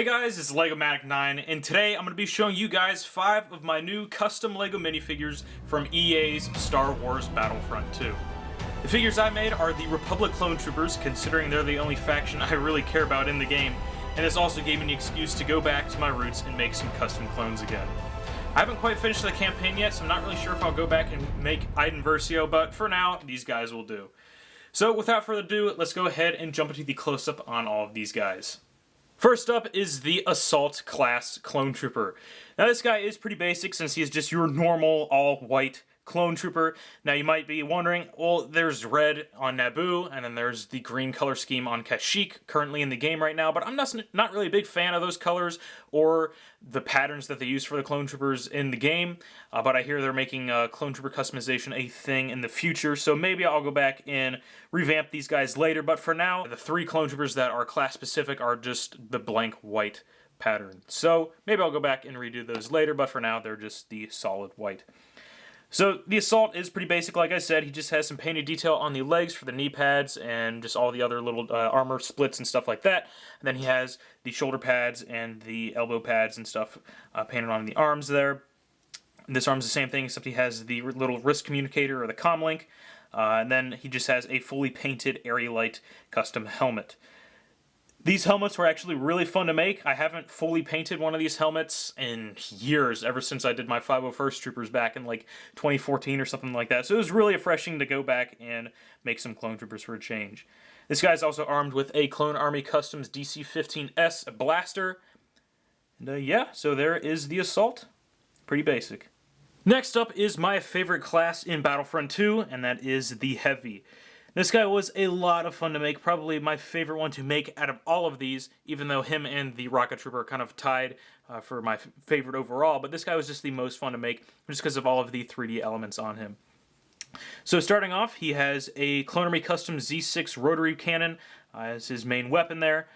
Hey guys, it's LegoMatic9, and today I'm going to be showing you guys 5 of my new custom LEGO minifigures from EA's Star Wars Battlefront II. The figures I made are the Republic Clone Troopers, considering they're the only faction I really care about in the game, and this also gave me an excuse to go back to my roots and make some custom clones again. I haven't quite finished the campaign yet, so I'm not really sure if I'll go back and make Iden Versio, but for now, these guys will do. So without further ado, let's go ahead and jump into the close-up on all of these guys. First up is the Assault Class Clone Trooper. Now this guy is pretty basic since he is just your normal all-white clone trooper. Now you might be wondering, well, there's red on Naboo, and then there's the green color scheme on Kashyyyk currently in the game right now, but I'm not really a big fan of those colors or the patterns that they use for the clone troopers in the game, but I hear they're making clone trooper customization a thing in the future, so maybe I'll go back and revamp these guys later, but for now, the 3 clone troopers that are class specific are just the blank white pattern. So maybe I'll go back and redo those later, but for now, they're just the solid white. So the Assault is pretty basic, like I said. He just has some painted detail on the legs for the knee pads and just all the other little armor splits and stuff like that. And then he has the shoulder pads and the elbow pads and stuff painted on the arms there. This arm's the same thing, except he has the little wrist communicator or the comm link. And then he just has a fully painted Aerolite custom helmet. These helmets were actually really fun to make. I haven't fully painted one of these helmets in years, ever since I did my 501st Troopers back in like 2014 or something like that. So it was really refreshing to go back and make some Clone Troopers for a change. This guy's also armed with a Clone Army Customs DC-15S blaster. And yeah, so there is the Assault. Pretty basic. Next up is my favorite class in Battlefront II, and that is the Heavy. This guy was a lot of fun to make, probably my favorite one to make out of all of these, even though him and the Rocket Trooper are kind of tied for my favorite overall, but this guy was just the most fun to make, just because of all of the 3D elements on him. So starting off, he has a Clone Army Custom Z6 rotary cannon as his main weapon there,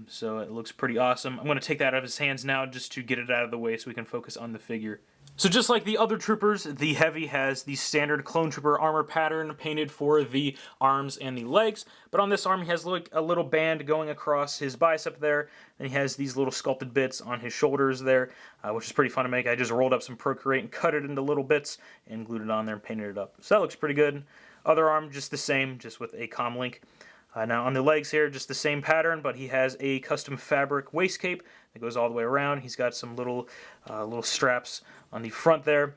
so it looks pretty awesome. I'm going to take that out of his hands now just to get it out of the way so we can focus on the figure. So just like the other troopers, the Heavy has the standard Clone Trooper armor pattern painted for the arms and the legs, but on this arm he has like a little band going across his bicep there, and he has these little sculpted bits on his shoulders there, which is pretty fun to make. I just rolled up some Procreate and cut it into little bits and glued it on there and painted it up. So that looks pretty good. Other arm, just the same, just with a comm link. Now on the legs here, just the same pattern, but he has a custom fabric waist cape that goes all the way around. He's got some little straps on the front there.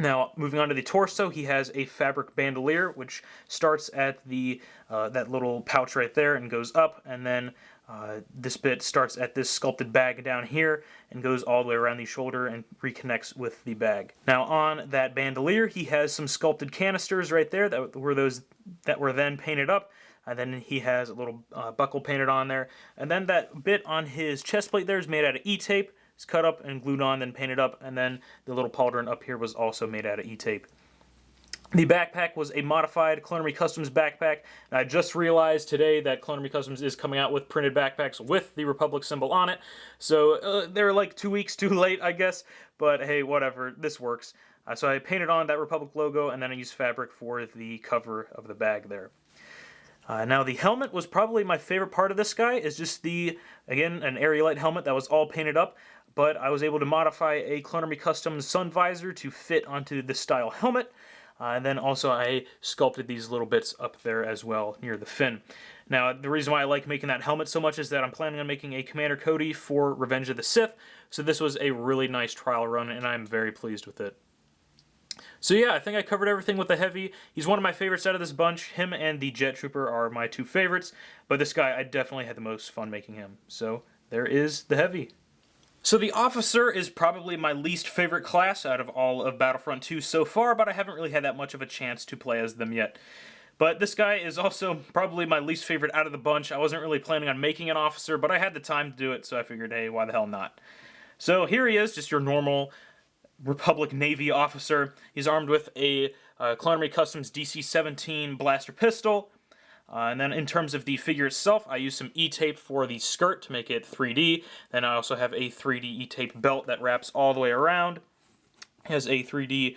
Now, moving on to the torso, he has a fabric bandolier, which starts at the that little pouch right there and goes up, and then this bit starts at this sculpted bag down here and goes all the way around the shoulder and reconnects with the bag. Now, on that bandolier, he has some sculpted canisters right there that were then painted up. And then he has a little buckle painted on there. And then that bit on his chest plate there is made out of E-tape. It's cut up and glued on, then painted up. And then the little pauldron up here was also made out of E-tape. The backpack was a modified Clone Army Customs backpack. And I just realized today that Clone Army Customs is coming out with printed backpacks with the Republic symbol on it. So they're like 2 weeks too late, I guess. But hey, whatever. This works. So I painted on that Republic logo, and then I used fabric for the cover of the bag there. Now the helmet was probably my favorite part of this guy. Is just again, an Aerolite helmet that was all painted up, but I was able to modify a Clone Army Custom sun visor to fit onto this style helmet, and then also I sculpted these little bits up there as well near the fin. Now the reason why I like making that helmet so much is that I'm planning on making a Commander Cody for Revenge of the Sith, so this was a really nice trial run and I'm very pleased with it. So yeah, I think I covered everything with the Heavy. He's one of my favorites out of this bunch. Him and the Jet Trooper are my 2 favorites, but this guy, I definitely had the most fun making him. So there is the Heavy. So the Officer is probably my least favorite class out of all of Battlefront II so far, but I haven't really had that much of a chance to play as them yet. But this guy is also probably my least favorite out of the bunch. I wasn't really planning on making an Officer, but I had the time to do it, so I figured, hey, why the hell not? So here he is, just your normal Republic Navy officer. He's armed with a Clone Army Customs DC-17 blaster pistol. And then in terms of the figure itself, I used some E-tape for the skirt to make it 3D. Then I also have a 3D E-tape belt that wraps all the way around. He has a 3D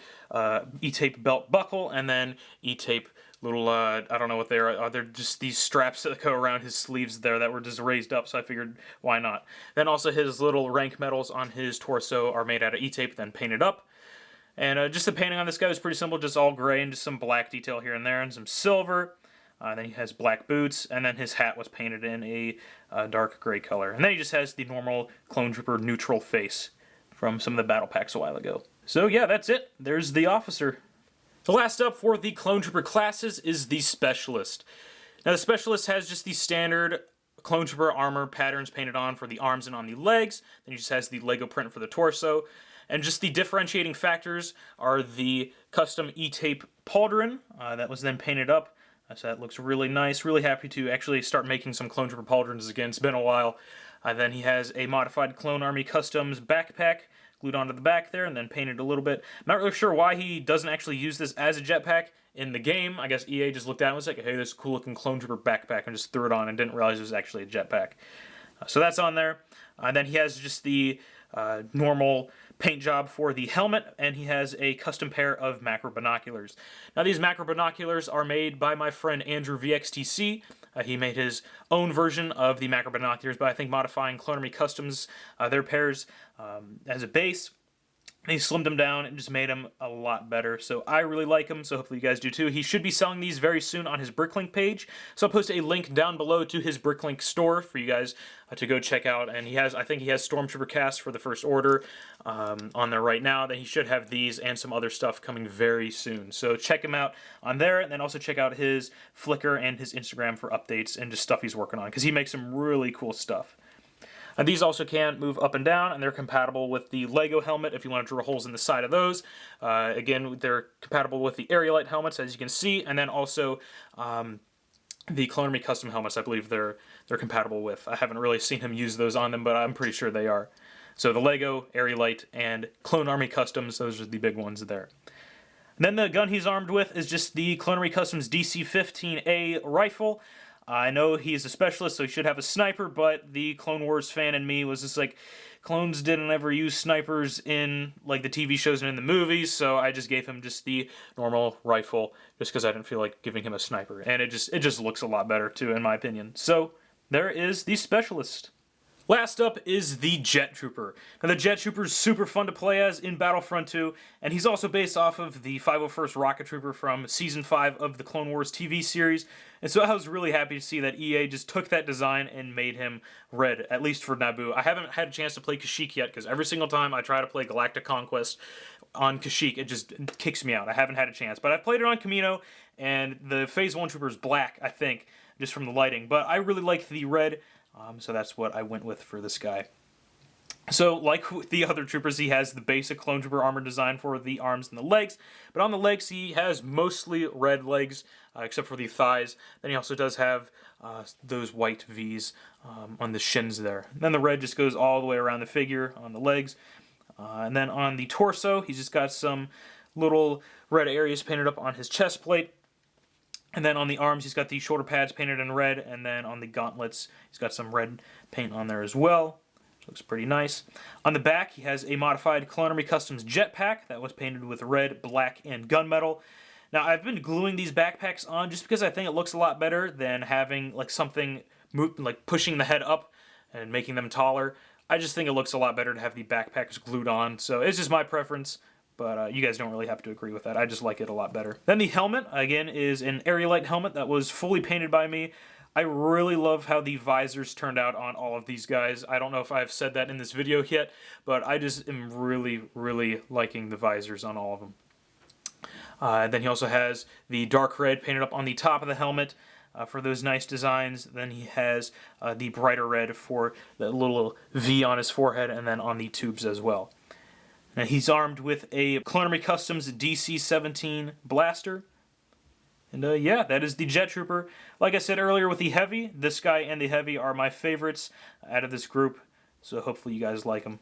E-tape belt buckle, and then E-tape little, I don't know what they are. They're just these straps that go around his sleeves there that were just raised up, so I figured, why not? Then also his little rank medals on his torso are made out of E-tape, then painted up. And just the painting on this guy was pretty simple, just all gray and just some black detail here and there, and some silver. Then he has black boots, and then his hat was painted in a dark gray color. And then he just has the normal Clone Trooper neutral face from some of the battle packs a while ago. So yeah, that's it. There's the officer. The last up for the Clone Trooper classes is the Specialist. Now the Specialist has just the standard Clone Trooper armor patterns painted on for the arms and on the legs. Then he just has the Lego print for the torso. And just the differentiating factors are the custom E-tape pauldron that was then painted up. So that looks really nice. Really happy to actually start making some Clone Trooper pauldrons again. It's been a while. Then he has a modified Clone Army Customs backpack glued onto the back there and then painted a little bit. I'm not really sure why he doesn't actually use this as a jetpack in the game. I guess EA just looked at it and was like, hey, this is a cool looking Clone Trooper backpack, and just threw it on and didn't realize it was actually a jetpack. So that's on there. Then he has just the normal paint job for the helmet, and he has a custom pair of macro binoculars. Now these macro binoculars are made by my friend Andrew VXTC. He made his own version of the macro binoculars by, I think, modifying Clone Army Customs, their pairs as a base. And he slimmed them down and just made them a lot better. So I really like him, so hopefully you guys do too. He should be selling these very soon on his Bricklink page. So I'll post a link down below to his Bricklink store for you guys to go check out. And he has, I think he has Stormtrooper casts for the First Order on there right now. Then he should have these and some other stuff coming very soon. So check him out on there, and then also check out his Flickr and his Instagram for updates and just stuff he's working on, because he makes some really cool stuff. These also can move up and down, and they're compatible with the Lego helmet if you want to drill holes in the side of those. Again, they're compatible with the Aerolite helmets, as you can see, and then also the Clone Army Custom helmets, I believe they're compatible with. I haven't really seen him use those on them, but I'm pretty sure they are. So the Lego, Aerolite, and Clone Army Customs, those are the big ones there. And then the gun he's armed with is just the Clone Army Customs DC-15A rifle. I know he's a specialist, so he should have a sniper, but the Clone Wars fan in me was just like, clones didn't ever use snipers in like the TV shows and in the movies, so I just gave him just the normal rifle, just because I didn't feel like giving him a sniper. And it just looks a lot better too, in my opinion. So there is the Specialist. Last up is the Jet Trooper. Now the Jet Trooper is super fun to play as in Battlefront 2, and he's also based off of the 501st Rocket Trooper from Season 5 of the Clone Wars TV series, and so I was really happy to see that EA just took that design and made him red, at least for Naboo. I haven't had a chance to play Kashyyyk yet, because every single time I try to play Galactic Conquest on Kashyyyk, it just kicks me out. I haven't had a chance, but I've played it on Kamino, and the Phase 1 Trooper is black, I think, just from the lighting, but I really liked the red, so that's what I went with for this guy. So, like with the other troopers, he has the basic Clone Trooper armor design for the arms and the legs, but on the legs he has mostly red legs, except for the thighs. Then he also does have those white V's on the shins there. And then the red just goes all the way around the figure on the legs. And then on the torso, he's just got some little red areas painted up on his chest plate. And then on the arms, he's got the shoulder pads painted in red, and then on the gauntlets, he's got some red paint on there as well. Which looks pretty nice. On the back, he has a modified Clone Army Customs jetpack that was painted with red, black, and gunmetal. Now, I've been gluing these backpacks on just because I think it looks a lot better than having like something like pushing the head up and making them taller. I just think it looks a lot better to have the backpacks glued on, so it's just my preference. But you guys don't really have to agree with that. I just like it a lot better. Then the helmet, again, is an Aerolite helmet that was fully painted by me. I really love how the visors turned out on all of these guys. I don't know if I've said that in this video yet, but I just am really, really liking the visors on all of them. Then he also has the dark red painted up on the top of the helmet for those nice designs. Then he has the brighter red for the little V on his forehead and then on the tubes as well. And he's armed with a Clone Army Customs DC-17 blaster. And yeah, that is the Jet Trooper. Like I said earlier with the Heavy, this guy and the Heavy are my favorites out of this group. So hopefully you guys like them.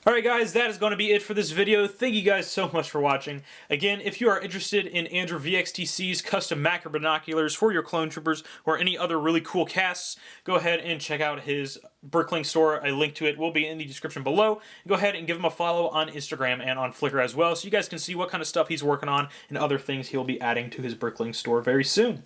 Alright guys, that is going to be it for this video. Thank you guys so much for watching. Again, if you are interested in Andrew VXTC's custom macro binoculars for your clone troopers or any other really cool casts, go ahead and check out his Bricklink store. A link to it will be in the description below. Go ahead and give him a follow on Instagram and on Flickr as well, so you guys can see what kind of stuff he's working on and other things he'll be adding to his Bricklink store very soon.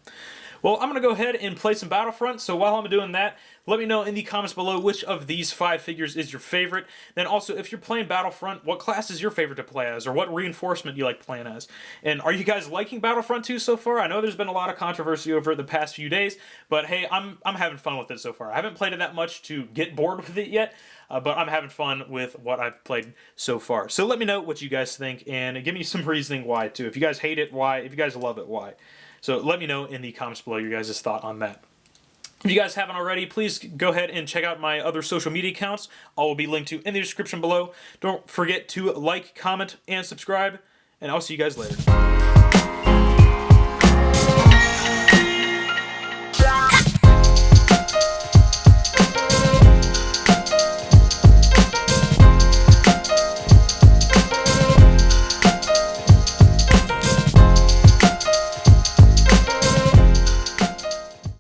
Well, I'm going to go ahead and play some Battlefront, so while I'm doing that, let me know in the comments below which of these 5 figures is your favorite. Then also, if you're playing Battlefront, what class is your favorite to play as, or what reinforcement you like playing as? And are you guys liking Battlefront 2 so far? I know there's been a lot of controversy over the past few days, but hey, I'm having fun with it so far. I haven't played it that much to get bored with it yet, but I'm having fun with what I've played so far. So let me know what you guys think, and give me some reasoning why, too. If you guys hate it, why? If you guys love it, why? So let me know in the comments below your guys' thought on that. If you guys haven't already, please go ahead and check out my other social media accounts. All will be linked to in the description below. Don't forget to like, comment, and subscribe, and I'll see you guys later.